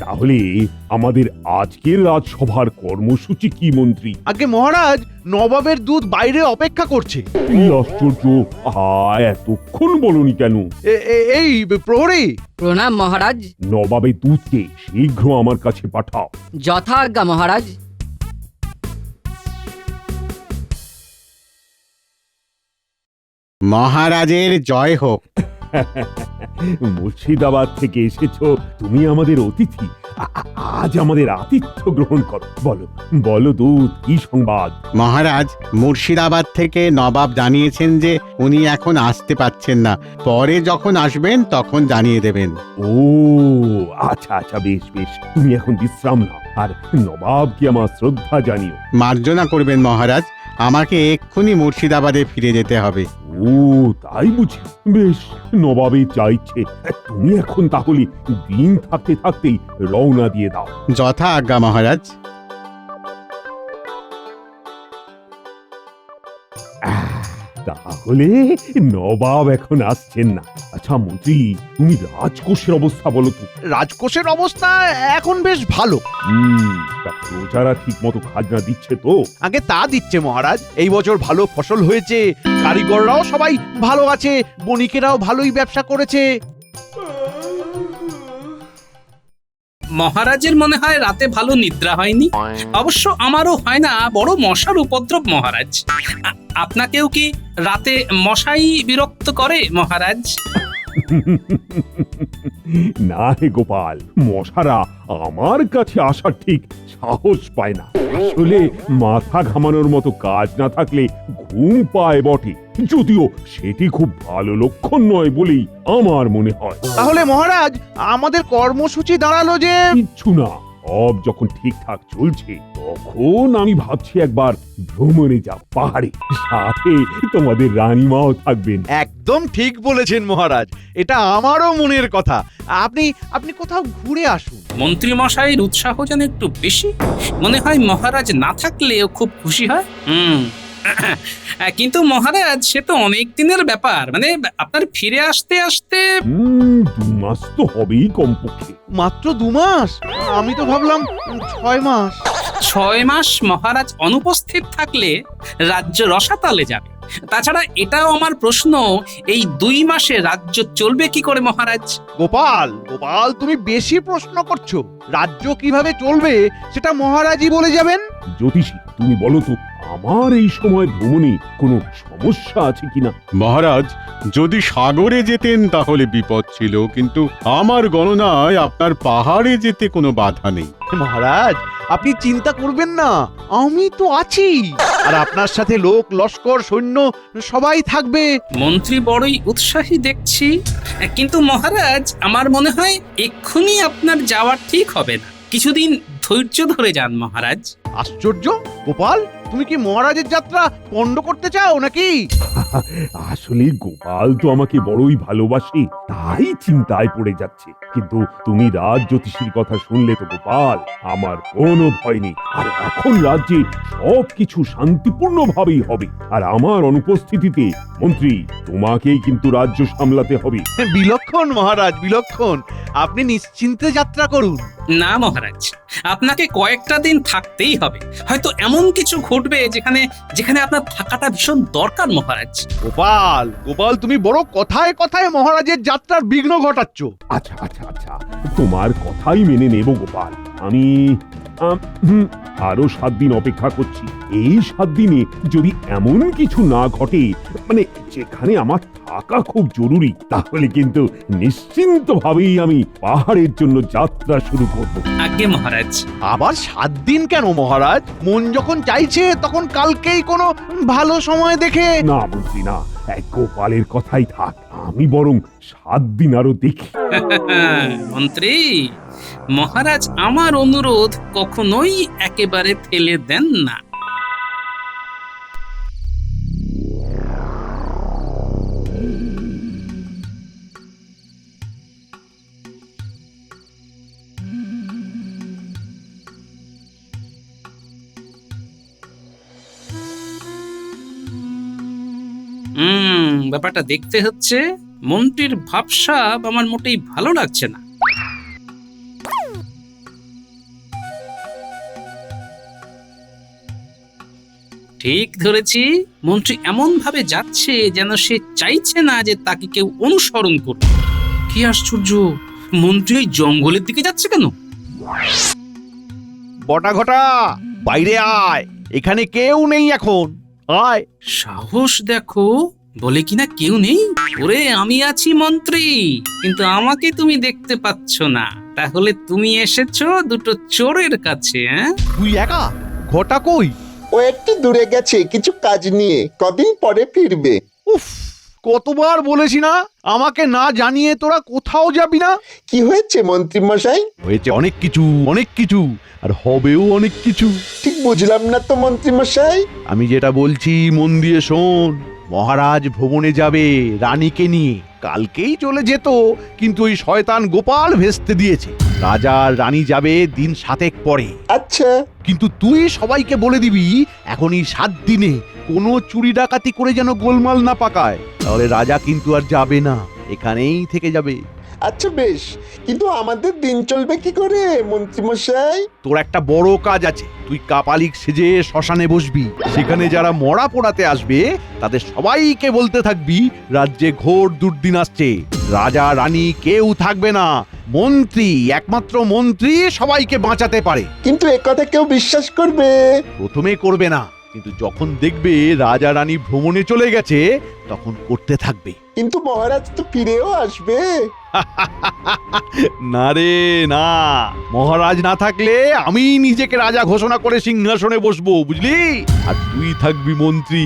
তাহলে আমাদের আজকের রাজসভার কর্মসূচি কি মন্ত্রী? আগে মহারাজ, নবাবের দূত বাইরে অপেক্ষা করছে। কি আশ্চর্য! এতক্ষণ বলনি কেন? এই প্রহরী। প্রণাম মহারাজ। নবাবের দূতকে শীঘ্র আমার কাছে পাঠাও। যথাজ্ঞা মহারাজ। মহারাজের জয় হোক। মুর্শিদাবাদ থেকে এসেছো, তুমি আমাদের অতিথি। আজ আমাদের আতিথ্য গ্রহণ করো। বলো বলো দূত, কি সংবাদ? মহারাজ, মুর্শিদাবাদ থেকে নবাব জানিয়েছেন যে উনি এখন আসতে পাচ্ছেন না, পরে যখন আসবেন তখন জানিয়ে দেবেন। ও আচ্ছা আচ্ছা, বেশ বেশ, তুমি এখন বিশ্রাম নাও, আর নবাবকে আমার শ্রদ্ধা জানিও। মার্জনা করবেন মহারাজ, আমাকে এক্ষুনি মুর্শিদাবাদে ফিরে যেতে হবে। ও তাই বুঝি? বেশ, নবাবে চাইছে। তুমি এখন তাহলে দিন থাকতে থাকতেই রওনা দিয়ে দাও। যথা আজ্ঞা মহারাজ। তাহলে নবাব এখন আসছেন না। আচ্ছা মন্ত্রী, তুমি রাজকোষের অবস্থা বলো তো। রাজকোষের অবস্থা এখন বেশ ভালো। তা প্রজারা ঠিক মতো খাজনা দিচ্ছে তো? আগে তা দিচ্ছে মহারাজ। এই বছর ভালো ফসল হয়েছে, কারিগররাও সবাই ভালো আছে, বণিকেরাও ভালোই ব্যবসা করেছে। মহারাজের মনে হয় রাতে ভালো নিদ্রা হয়নি। অবশ্য আমারও হয় না, বড় মশার উপদ্রব মহারাজ। আপনাকেও কি রাতে মশাই বিরক্ত করে মহারাজ? না হে গোপাল, মশারা আমার কাছে আসার ঠিক সাহস পায় না। আসলে মাথা ঘামানোর মতো কাজ না থাকলে ঘুম পায় বটে, যদিও সেটি খুব ভালো লক্ষণ নয় বলেই আমার মনে হয়। তাহলে মহারাজ, আমাদের কর্মসূচি দাঁড়ালো যে কিচ্ছু না, সব যখন ঠিকঠাক চলছে তখন আমি ভাবছি একবার ভ্রমণে যাব পাহাড়ে, সাথে তোমাদের রানীমাও থাকবেন। একদম ঠিক বলেছেন মহারাজ, এটা আমারও মনের কথা। আপনি আপনি কোথাও ঘুরে আসুন। মন্ত্রী মশাইয়ের উৎসাহ যেন একটু বেশি। মনে হয় মহারাজ না থাকলেও খুব খুশি হয়। কিন্তু মহারাজ, সে তো অনেক দিনের ব্যাপার। মানে আপনার ফিরে আসতে আসতে 2 মাস তো হবেই কমপক্ষে। মাত্র 2 মাস? আমি তো ভাবলাম 6 মাস। 6 মাস মহারাজ অনুপস্থিত থাকলে রাজ্য রসাতলে যাবে। তাছাড়া এটাও আমার প্রশ্ন, এই 2 মাসে রাজ্য চলবে কি করে মহারাজ? গোপাল গোপাল, তুমি বেশি প্রশ্ন করছো। রাজ্য কিভাবে চলবে সেটা মহারাজই বলে যাবেন। জ্যোতিষী, তুমি বলো তো, আমার এই সময় ভ্রমণে কোনো সমস্যা আছে কিনা? মহারাজ, যদি সাগরে যেতেন তাহলে বিপদ ছিল, কিন্তু আমার গণনায় আপনার পাহাড়ে যেতে কোনো বাধা নেই। মহারাজ, আপনি চিন্তা করবেন না, আমি তো আছি। আর আপনার সাথে লোক লস্কর সৈন্য সবাই থাকবে। মন্ত্রী বড়ই উৎসাহী দেখছি। কিন্তু মহারাজ, আমার মনে হয় এক্ষুনি আপনার যাওয়া ঠিক হবে না। কিছুদিন ধৈর্য ধরে যান মহারাজ। আশ্চর্য! গোপাল, তুমি কি মহারাজের যাত্রা পণ্ড করতে চাও নাকি? আসলে গোপাল তো আমাকে বড়ই ভালোবাসে, তাই চিন্তায় পড়ে যাচ্ছে। কিন্তু তুমি রাজ জ্যোতিষীর কথা শুনলে তো গোপাল, আমার কোনো ভয় নেই। আর এখন রাজ্যে সবকিছু শান্তিপূর্ণ ভাবেই হবে। আর আমার অনুপস্থিতিতে মন্ত্রী, তোমাকেই কিন্তু রাজ্য সামলাতে হবে। বিলক্ষণ মহারাজ, বিলক্ষণ। আপনি নিশ্চিন্তে যাত্রা করুন। না মহারাজ, আপনাকে কয়েকটা দিন থাকতেই হবে। হয়তো এমন কিছু ঘটবে যেখানে যেখানে আপনার থাকাটা ভীষণ দরকার মহারাজ। গোপাল গোপাল, তুমি বড় কথায় কথায় মহারাজের যাত্রার বিঘ্ন ঘটাচ্ছ। আচ্ছা আচ্ছা আচ্ছা, তোমার কথাই মেনে নেব গোপাল। আমি আরো 7 দিন অপেক্ষা করছি। এই 7 দিনে যদি এমন কিছু না ঘটে, মানে যেখানে আমার থাকা খুব জরুরি, তাহলে কিন্তু নিশ্চিন্ত ভাবেই আমি পাহাড়ের জন্য যাত্রা শুরু করব। আজ্ঞে মহারাজ। আবার 7 দিন কেন মহারাজ? মন যখন চাইছে তখন কালকেই কোনো ভালো সময় দেখে। না মন্ত্রী, না, গোপালের কথাই থাক। আমি বরং 7 দিন আরো দেখি। মন্ত্রী মহারাজ, আমার অনুরোধ কখনোই একেবারে ফেলে দেন না। ব্যাপারটা দেখতে হচ্ছে। মন্ত্রীর ভাবসাব আমার মোটেই ভালো লাগছে না। ঠিক ধরেছি, মন্ত্রী এমন ভাবে যাচ্ছে যেন সে চাইছে না যে তাকে কেউ অনুসরণ করবে। কি আশ্চর্য, মন্ত্রী ওই জঙ্গলের দিকে যাচ্ছে কেন? বটা ঘটা, বাইরে আয়, এখানে কেউ নেই এখন, আয়। সাহস দেখো, বলে কিনা কেউ নেই। ওরে আমি আছি মন্ত্রী, কিন্তু আমাকে তুমি দেখতে পাচ্ছ না। তাহলে তুমি এসেছো দুটো চোরের কাছে, হ্যাঁ? তুই একা? ঘটা কই? ও একটু দূরে গেছে কিছু কাজ নিয়ে, কদিন পরে ফিরবে। উফ, কতবার বলেছি না আমাকে না জানিয়ে তোরা কোথাও যাবি না। কি হয়েছে মন্ত্রী মশাই? হয়েছে অনেক কিছু, অনেক কিছু, আর হবেও অনেক কিছু। ঠিক বুঝলাম না তো মন্ত্রী মশাই। আমি যেটা বলছি মন দিয়ে শোন। মহারাজ ভ্রমণে যাবে রানীকে নিয়ে, কালকেই চলে যেত, কিন্তু ওই শয়তান গোপাল ভেস্তে দিয়েছে। রাজা আর রানী যাবে দিন 7 পরে। আচ্ছা, কিন্তু তুই সবাইকে বলে দিবি এখন এই 7 দিনে কোনো চুরি ডাকাতি করে যেন গোলমাল না পাকায়, তাহলে রাজা কিন্তু আর যাবে না, এখানেই থেকে যাবে। আচ্ছা বেশ, কিন্তু আমাদের দিন চলবে কি করে মন্ত্রী মশাই? তোর একটা বড় কাজ আছে, তুই কাপালিক সেজে শ্মশানে বসবি। সেখানে যারা মরা পোড়াতে আসবে তাদের সবাইকে বলতে থাকবি রাজ্যে ঘোর দুর্দিন আসছে, রাজা রানী কেউ থাকবে না, মন্ত্রী, একমাত্র মন্ত্রী সবাইকে বাঁচাতে পারে। কিন্তু একথা কেউ বিশ্বাস করবে? প্রথমে করবে না, কিন্তু যখন দেখবে রাজা রানী ভ্রমণে চলে গেছে তখন করতে থাকবে। কিন্তু মহারাজ তো ফিরেও আসবে। না রে না, মহারাজ না থাকলে আমি নিজেকে রাজা ঘোষণা করে সিংহাসনে বসবো, বুঝলি? আর তুই থাকবি মন্ত্রী।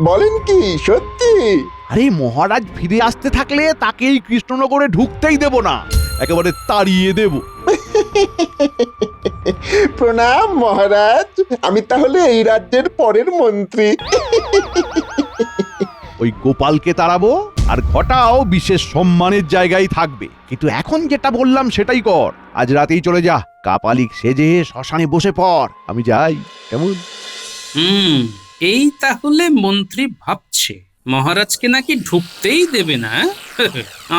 বলেন কি সত্যি? আরে মহারাজ ফিরে আসতে থাকলে তাকেই কৃষ্ণনগরে ঢুকতেই দেব না, একেবারে তাড়িয়ে দেব। প্রণাম মহারাজ, আমি তাহলে এই রাজ্যের পরের মন্ত্রী। ওই গোপালকে তাড়াবো, আর ঘটাও বিশেষ সম্মানের জায়গায় থাকবে। কিন্তু এখন যেটা বললাম সেটাই কর, আজ রাতেই চলে যা, কাপালিক সেজে শ্মশানে বসে পড়, আমি যাই, কেমন? এই তাহলে মন্ত্রী ভাবছে মহারাজকে নাকি ঢুকতেই দেবে না।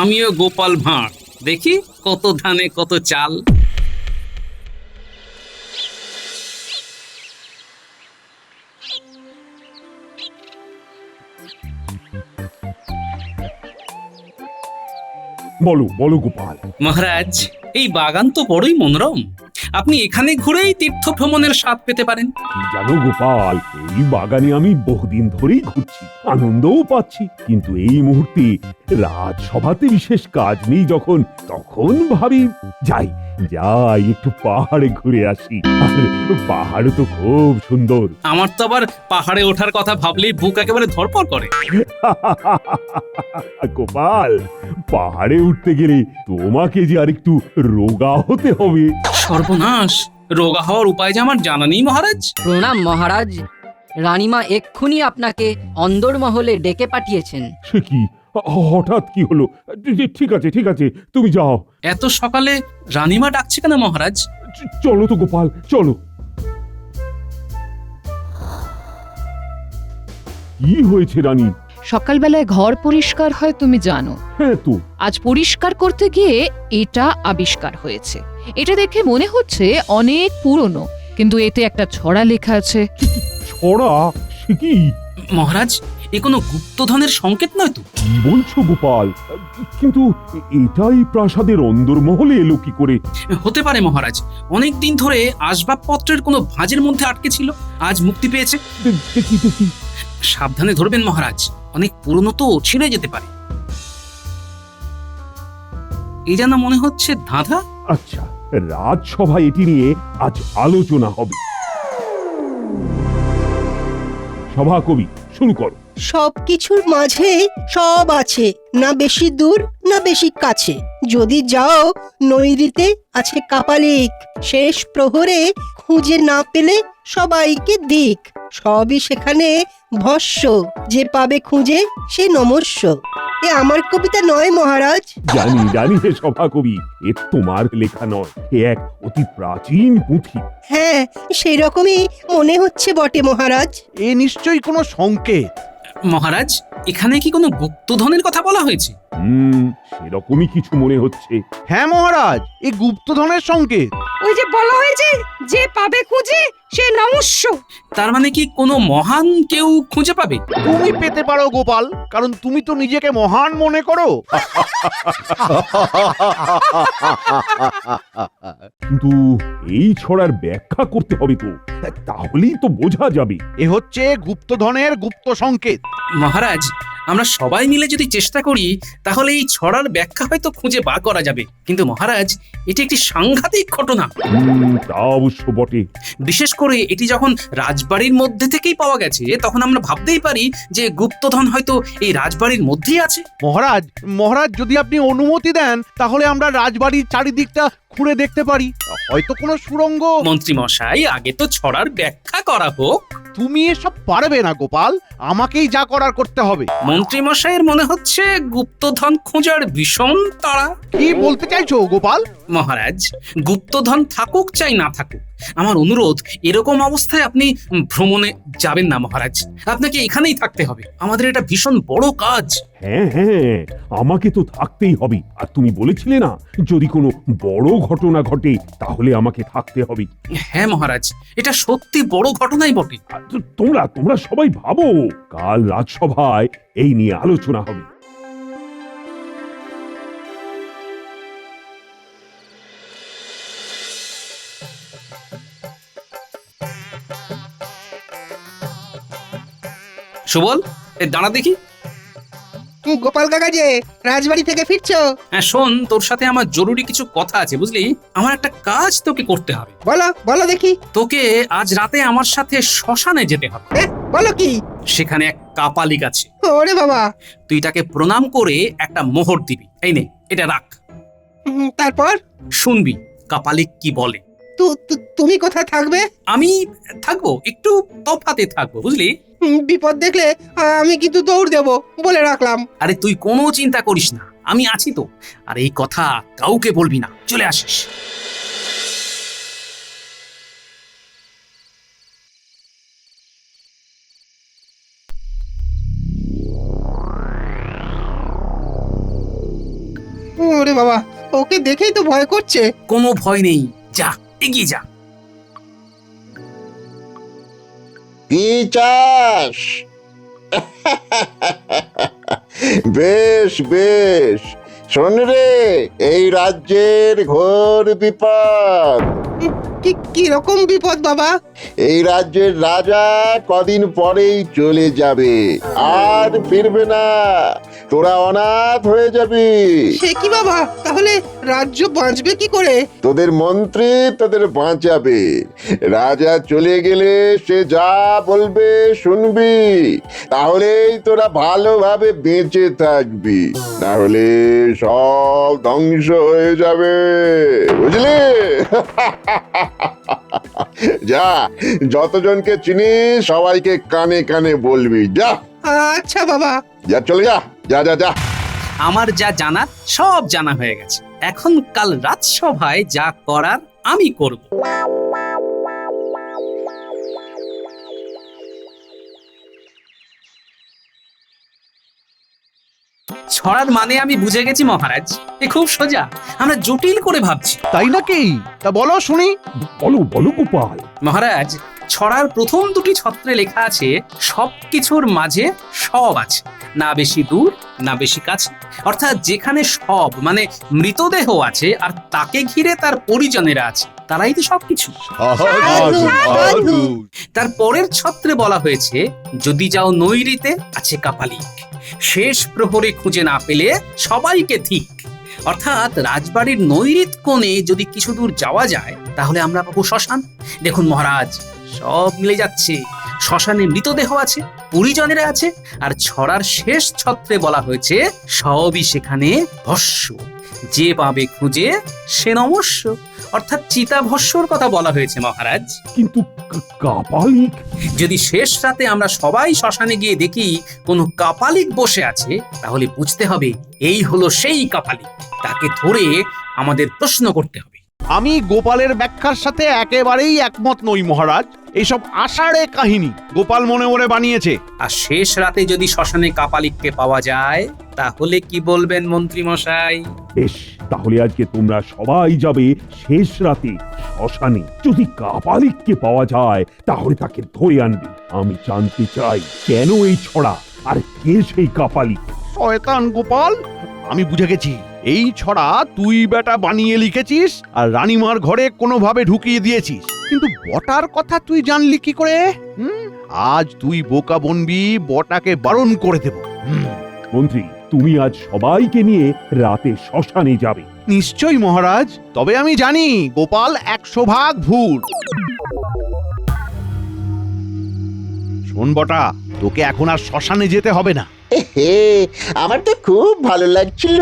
আমিও গোপাল ভাঁড়, দেখি কত ধানে কত চাল। বলো বলো গোপাল। মহারাজ, এই বাগান তো বড়ই মনোরম, আপনি এখানে ঘুরেই তীর্থ ভ্রমণের স্বাদ পেতে পারেন। কি জানো গোপাল, এই বাগানে আমি বহুদিন ধরেই ঘুরছি, আনন্দও পাচ্ছি, কিন্তু এই মুহূর্তে রাজসভাতে বিশেষ কাজ নেই যখন, তখন ভাবি যাই যাই একটু পাহাড়ে ঘুরে আসি। আর পাহাড় তো খুব সুন্দর। আমার তো আবার পাহাড়ে ওঠার কথা ভাবলেই বুক একেবারে ধড়ফড় করে। গোপাল, পাহাড়ে উঠতে গেলে তোমাকে যে আরেকটু রোগা হতে হবে। সর্বনাশ, রোগা হওয়ার উপায় যে আমার জানা নেই মহারাজ। প্রণাম মহারাজ, রানীমা এক্ষুনি আপনাকে অন্দরমহলে ডেকে পাঠিয়েছেন। সে কি, হঠাৎ কি হলো? ঠিক আছে ঠিক আছে, তুমি যাও। এত সকালে রানীমা ডাকছে কেন মহারাজ? চলো তো গোপাল, চলো। কি হয়েছে রানী? সকালবেলায় ঘর পরিষ্কার হয় তুমি জানো। হ্যাঁ তো। আজ পরিষ্কার করতে গিয়ে এটা আবিষ্কার হয়েছে। এটা দেখে মনে হচ্ছে অনেক পুরনো, কিন্তু এতে একটা ছড়া লেখা আছে। ছড়া? সে কি? মহারাজ, এ কোনো গুপ্তধনের সংকেত নয় তো? কি বলছো গোপাল? কিন্তু এটাই প্রাসাদের অন্দরমহলে এলো কি করে? হতে পারে মহারাজ, অনেক দিন ধরে আসবাবপত্রের কোনো ভাঁজের মধ্যে আটকে ছিল, আজ মুক্তি পেয়েছে। দেখি দেখি। সাবধানে ধরবেন মহারাজ, অনেক পুরনো তো, ছিঁড়ে যেতে পারে। এই যেন মনে হচ্ছে ধাঁধা। আচ্ছা, রাজসভায় এটি নিয়ে আজ আলোচনা হবে। সভা কবি, শুরু করো। সবকিছুর মাঝে সব আছে, না বেশি দূর না বেশি কাছে। যদি যাও নৈরিতে আছে কাপালিক, শেষ প্রহরে খুঁজে না পেলে সবাইকে দিক। সবই সেখানে ভস্য, যে পাবে খুঁজে সে নমস্য। এ আমার কবিতা নয় মহারাজ। জানি জানি হে সভা কবি, এ তোমার লেখা নয়, এ এক অতি প্রাচীন পুঁথি। হ্যাঁ, সেই রকমই মনে হচ্ছে বটে মহারাজ। এ নিশ্চয়ই কোনো সংকেত। মহারাজ, এখানে কি কোনো গুপ্তধনের কথা বলা হয়েছে? সেরকমই কিছু মনে হচ্ছে। হ্যাঁ মহারাজ, এই গুপ্তধনের সংকেত। ওই যে বলা হয়েছে যে পাবে খুঁজে সে নমস্য। তার মানে কি কোনো মহান কেউ খুঁজে পাবে? তুমি পেতে পারো গোপাল, কারণ তুমি তো নিজেকে মহান মনে করো। কিন্তু এই ছড়ার ব্যাখ্যা করতে হবে তো, তাহলেই তো বোঝা যাবে। এ হচ্ছে গুপ্তধনের গুপ্ত সংকেত। মহারাজ, আমরা সবাই মিলে যদি চেষ্টা করি তাহলে এই ছড়ার ব্যাখ্যা হয়তো খুঁজে বার করা যাবে। কিন্তু মহারাজ, এটি একটি সাংঘাতিক ঘটনা। তা অবশ্য বটে। বিশেষ করে এটি যখন রাজবাড়ির মধ্যে থেকেই পাওয়া গেছে, তখন আমরা ভাবতেই পারি যে গুপ্তধন হয়তো এই রাজবাড়ির মধ্যেই আছে। মহারাজ, মহারাজ যদি আপনি অনুমতি দেন তাহলে আমরা রাজবাড়ির চারিদিকটা খুঁড়ে দেখতে পারি, হয়তো কোনো সুড়ঙ্গ। মন্ত্রী মশাই, আগে তো ছড়ার ব্যাখ্যা করা হোক। তুমি এসব পারবে না গোপাল, আমাকেই যা করার করতে হবে। মন্ত্রী মশাইয়ের মনে হচ্ছে গুপ্তধন খোঁজার ভীষণ তাড়া। কি বলতে চাইছো গোপাল? মহারাজ, গুপ্তধন থাকুক চাই না থাকুক, আমার অনুরোধ, এরকম অবস্থায় আপনি ভ্রমণে যাবেন না মহারাজ। আপনাকে এখানেই থাকতে হবে, আমাদের এটা ভীষণ বড় কাজ। হ্যাঁ হ্যাঁ, আমাকে তো থাকতেই হবে। আর তুমি বলেছিলে না, যদি কোনো বড় ঘটনা ঘটে তাহলে আমাকে থাকতে হবে। হ্যাঁ মহারাজ, এটা সত্যি বড় ঘটনাই বটে। আর তোমরা সবাই ভাবো, কাল রাজসভায় এই নিয়ে আলোচনা হবে। সুবল, দাঁড়া দেখি। গোপাল কাকা যে রাজবাড়ি থেকে ফিরছো? হ্যাঁ শোন, তোর সাথে আমার জরুরি কিছু কথা আছে, বুঝলি? আমার একটা কাজ তোকে করতে হবে। বলো বলো দেখি। তোকে আজ রাতে আমার সাথে শ্মশানে যেতে হবে। বলো কি? সেখানে এক কাপালিক আছে। ওরে বাবা! তুই তাকে প্রণাম করে একটা মোহর দিবি। এই নে, এটা রাখ। তারপর? শুনবি কাপালিক কি বলে। তুমি কোথায় থাকবে? আমি থাকবো, একটু তফাতে থাকবো, বুঝলি? বিপদ দেখলে আমি কিন্তু দৌড় দেব, বলে রাখলাম। আরে তুই কোনো চিন্তা করিস না, আমি আছি তো। আর এই কথা কাউকে বলবি না, চলে আসিস। ওরে বাবা, ওকে দেখেই তো ভয় করছে। কোনো ভয় নেই, যা, এগিয়ে যা। কি চাস? বেশ বেশ, শোন রে, এই রাজ্যের ঘোর বিপদ। কি রকম বিপদ বাবা? এই রাজ্যের রাজা কদিন পরেই চলে যাবে, আর ফিরবে না। তোরা অনাথ হয়ে যাবি। সে কি বাবা, তাহলে রাজ্য বাঁচবে কি করে? তোদের মন্ত্রী তোদের বাঁচাবে। রাজা চলে গেলে সে যা বলবে শুনবি, তাহলেই তোরা ভালোভাবে বেঁচে থাকবি, না হলে সব ধ্বংস হয়ে যাবে, বুঝলি? যা, যতজনকে চিনিস সবাইকে কানে কানে বলবি। যা। আচ্ছা বাবা। যা, চলে যা, যা যা যা। আমার যা জানার সব জানা হয়ে গেছে, এখন কাল রাজসভায় যা করার আমি করব। ছড়ার মানে আমি বুঝে গেছি মহারাজ, এ খুব সোজা, আমরা জটিল করে ভাবছি। তাই নাকি? তা বলো শুনি। বলো বলো গোপাল। মহারাজ, ছড়ার প্রথম দুটি ছত্রে লেখা আছে সবকিছুর মাঝে সব আছে, না বেশি দূর না বেশি কাছে। অর্থাৎ যেখানে সব মানে মৃতদেহ আছে আর তাকে ঘিরে তার পরিজনেরা আছে, তারাই তো সবকিছু। তার পরের ছত্রে বলা হয়েছে যদি যাও নৈরিতে আছে কাপালিক, শেষ প্রহরে খুঁজে না পেলে সবাইকে ঠিক। অর্থাৎ রাজবাড়ির নৈরিত কোণে যদি কিছু দূর যাওয়া যায় তাহলে আমরা পাবো শ্মশান। দেখুন মহারাজ, সব মিলে যাচ্ছে। শ্মশানে মৃতদেহ আছে, পরিজনেরা আছে, আর ছড়ার শেষ ছত্রে বলা হয়েছে সবই সেখানে ভস্য, যে পাবে খুঁজে সে নমস্য। অর্থাৎ চিতাভস্যর কথা বলা হয়েছে মহারাজ। কিন্তু কাপালিক? যদি শেষ রাতে আমরা সবাই শ্মশানে গিয়ে দেখি কোনো কাপালিক বসে আছে, তাহলে বুঝতে হবে এই হলো সেই কাপালিক। তাকে ধরে আমাদের প্রশ্ন করতে হবে। আমি গোপালের ব্যাখ্যার সাথে একেবারেই একমত নই মহারাজ। এইসব আষাঢ়ে কাহিনী গোপাল মনে মনে বানিয়েছে। আর শেষ রাতে যদি শ্মশানে কাপালিককে পাওয়া যায় তাহলে কি বলবেন মন্ত্রী মশাই? বেশ, তাহলে আজকে তোমরা সবাই যাবে শেষ রাতে শ্মশানে। যদি কাপালিককে পাওয়া যায় তাহলে তাকে ধরে আনবে। আমি জানতে চাই কেন এই ছড়া, আর কে সেই কাপালিক। শয়তান গোপাল, আমি বুঝে গেছি। এই ছড়া তুই বেটা বানিয়ে লিখেছিস আর রানীমার ঘরে কোনোভাবে ঢুকিয়ে দিয়েছিস। কিন্তু বটার কথা তুই জানলি কি করে? আজ তুই বোকা বনবি, বটাকে বারণ করে দেব। মন্ত্রী, তুমি আজ সবাইকে নিয়ে রাতে শ্মশানে যাবে। নিশ্চয়ই মহারাজ, তবে আমি জানি গোপাল 100% ভুল। শোন বটা, তোকে এখন আর শ্মশানে যেতে হবে না। হে, আমার তো খুব ভালো লাগছিল।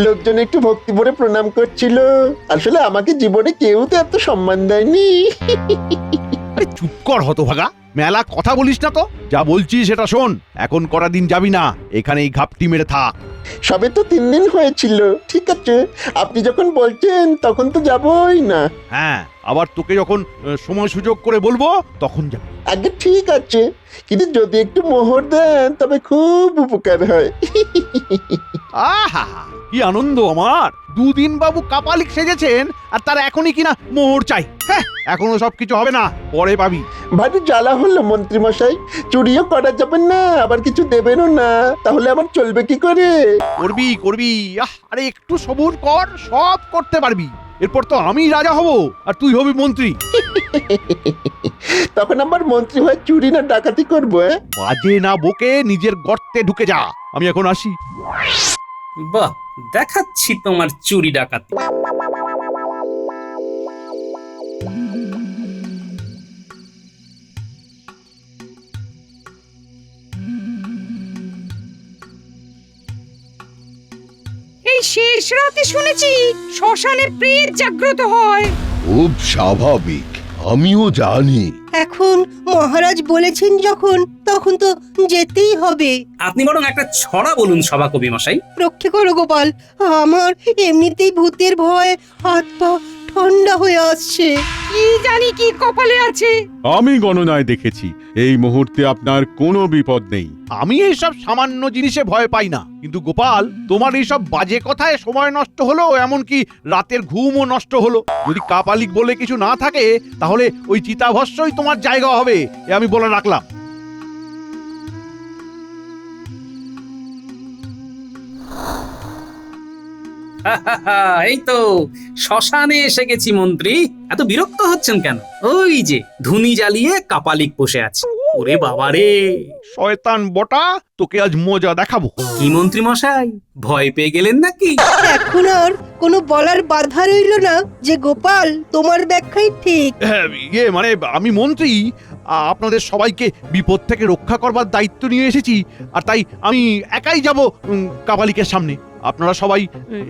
লোকজন একটু ভক্তি ভরে প্রণাম করছিল। আসলে আমাকে জীবনে কেউ তো এত সম্মান দেয়নি। আরে চুপ কর হতভাগা, মেলা কথা বলিস না তো। যা বলছি সেটা শোন। এখন করা দিন যাবি না, এখানেই ঘাপটি মেরে থাক। সবে তো 3 দিন হয়েছিল। ঠিক আছে, আপনি যখন বলছেন তখন তো যাবই না। হ্যাঁ, আবার তোকে যখন সময় সুযোগ করে বলবো তখন যাবি। আগে ঠিক আছে, কিন্তু যদি একটু মোহর দেন তবে খুব উপকার হয়। আহা, কি আনন্দ আমার। 2 দিন বাবু কাপালিক সেজেছেন আর তার এখনই কিনা মোহর চাই। হ্যাঁ, এখনো সবকিছু হবে না, পরে পাবি। ভারী জ্বালা হলো মন্ত্রী মশাই। চুরিও করা যাবে না, আবার কিছু দেবেনও না, তাহলে আমার চলবে কি করে? করবি করবি, আরে একটু সবুর কর, সব করতে পারবি। এরপর তো আমি রাজা হব আর তুই হবি মন্ত্রী। তখন আমার মন্ত্রী হয়ে চুরি না ডাকাতি করবো? বাজে না বকে নিজের গর্তে ঢুকে যা। আমি এখন আসি। বাহ, দেখাচ্ছি তোমার চুরি ডাকাতি। এই শেষ রাতে শুনেছি শ্মশানে প্রেত জাগ্রত হয়। খুব স্বাভাবিক, আমিও জানি। এখন মহারাজ বলেছেন যখন, তখন তো যেতেই হবে। আপনি বরং একটা ছড়া বলুন সভাকবি মশাই। রক্ষে করো গোপাল, আমার এমনিতেই ভূতের ভয় হাত পা ঠান্ডা হয়ে আসছে। কি জানি কি কপালে আছে। আমি গণনায় দেখেছি এই মুহূর্তে আপনার কোনো বিপদ নেই। আমি এইসব সামান্য জিনিসে ভয় পাই না, কিন্তু গোপাল তোমার এইসব বাজে কথায় সময় নষ্ট হলো, এমনকি রাতের ঘুমও নষ্ট হলো। যদি কাপালিক বলে কিছু না থাকে তাহলে ওই চিতাভস্মই তোমার জায়গা হবে, এ আমি বলে রাখলাম। এই তো শ্মশানে এসে গেছি মন্ত্রী। এত বিরক্ত হচ্ছেন কেন? ওই যে ধুনি জ্বালিয়ে কাপালিক বসে আছে। ওরে বাবারে, শয়তান বটা, তোকে আজ মজা দেখাবো। কি মন্ত্রী মশাই, ভয় পেয়ে গেলেন নাকি? এখন আর কোনো বলার বাধা রইল না যে গোপাল তোমার ব্যাখ্যাই ঠিক। মানে আমি মন্ত্রী, আপনাদের সবাইকে বিপদ থেকে রক্ষা করবার দায়িত্ব নিয়ে এসেছি, আর তাই আমি একাই যাব কাপালিকের সামনে। আপনারা সবাই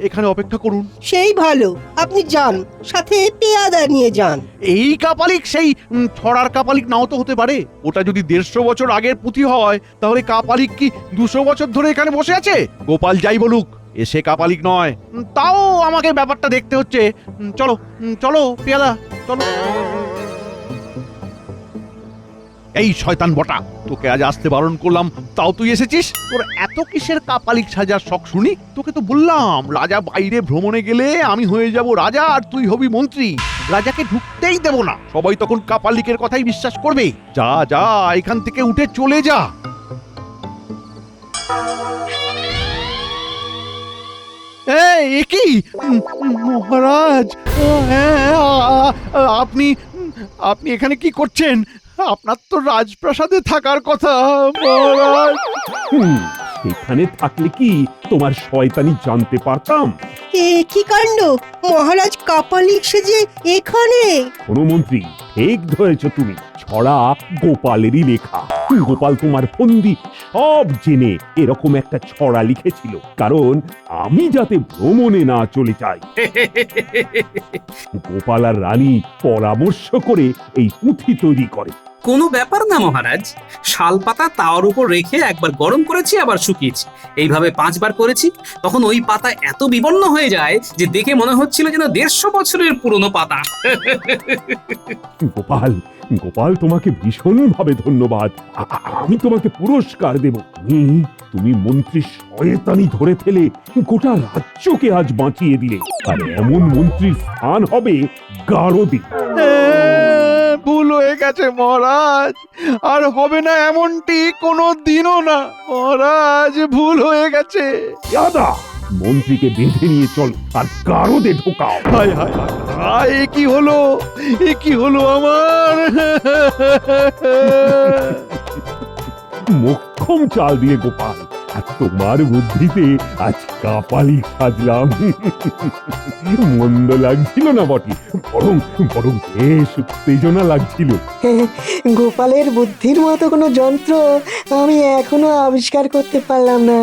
এখানে অপেক্ষা করুন। সেই ভালো, আপনি যান, সাথে পেয়াদা নিয়ে যান। এই কাপালিক সেই ছড়ার কাপালিক নাও তো হতে পারে। ওটা যদি 150 বছর আগের পুঁথি হয় তাহলে কাপালিক কি 200 বছর ধরে এখানে বসে আছে? গোপাল যাই বলুক, এসে কাপালিক নয়। তাও আমাকে ব্যাপারটা দেখতে হচ্ছে। চলো চলো পেয়াদা, চলো। এই শয়তান বটা, তোকে আজ আসতে বারণ করলাম, তাও তুই এসেছিস। তোর এত কিসের কাপালিক সাজার শখ শুনি? তোকে তো বললাম রাজা বাইরে ভ্রমণে গেলে আমি হয়ে যাব রাজা আর তুই হবি মন্ত্রী। রাজাকে ঢুকতেই দেব না, সবাই তখন কাপালিকের কথাই বিশ্বাস করবে। যা যা, এখান থেকে উঠে চলে যা। এ কি মহারাজ, আপনি আপনি এখানে কি করছেন? আপনার তো রাজপ্রাসাদে থাকার কথা মহারাজ। সেখানে থাকলে কি তোমার শয়তানি জানতে পারতাম? এ কি কাণ্ড, মহারাজ কাপালিক সেজে এখানে? কোনো মন্ত্রী, ঠিক ধরেছ তুমি। ছড়া গোপালেরই লেখা। গোপাল তোমার ফন্দি সব জেনে এরকম একটা ছড়া লিখেছিল, কারণ আমি যাতে ভ্রমণে না চলে যাই। গোপাল আর রানী পরামর্শ করে এই পুঁথি তৈরি করে। কোনো ব্যাপার না মহারাজ, শাল পাতা তাওয়ার উপর রেখে একবার গরম করেছি আবার শুকিয়েছি, এইভাবে 5 বার করেছি। তখন ওই পাতা এত বিবর্ণ হয়ে যায় যে দেখে মনে হচ্ছিল যেন 150 বছরের পুরনো পাতা। গোপাল, গোপাল তোমাকে ভীষণভাবে ধন্যবাদ। আমি তোমাকে পুরস্কার দেব। তুমি মন্ত্রীর শয়তানি ধরে ফেলে গোটা রাজ্যকে আজ বাঁচিয়ে দিলে। আর এমন মন্ত্রীর স্থান হবে গারদে। ভুল হয়ে গেছে মহারাজ, আর হবে না এমনটি কোনো দিনও না মহারাজ, ভুল হয়ে গেছে। দাদা, মন্ত্রীকে বেঁধে নিয়ে চলো আর গারদে ঢোকাও। হায় হায় হায় হায়, এ কি হলো, এ কি হলো আমার? মোক্ষম চাল দিয়ে গোপাল, আর তোমার বুদ্ধিতে আজ কাপালি সাজলাম। মন্দ লাগছিল না বটে, বরং বরং বেশ উত্তেজনা লাগছিল। গোপালের বুদ্ধির মতো কোনো যন্ত্র আমি এখনো আবিষ্কার করতে পারলাম না।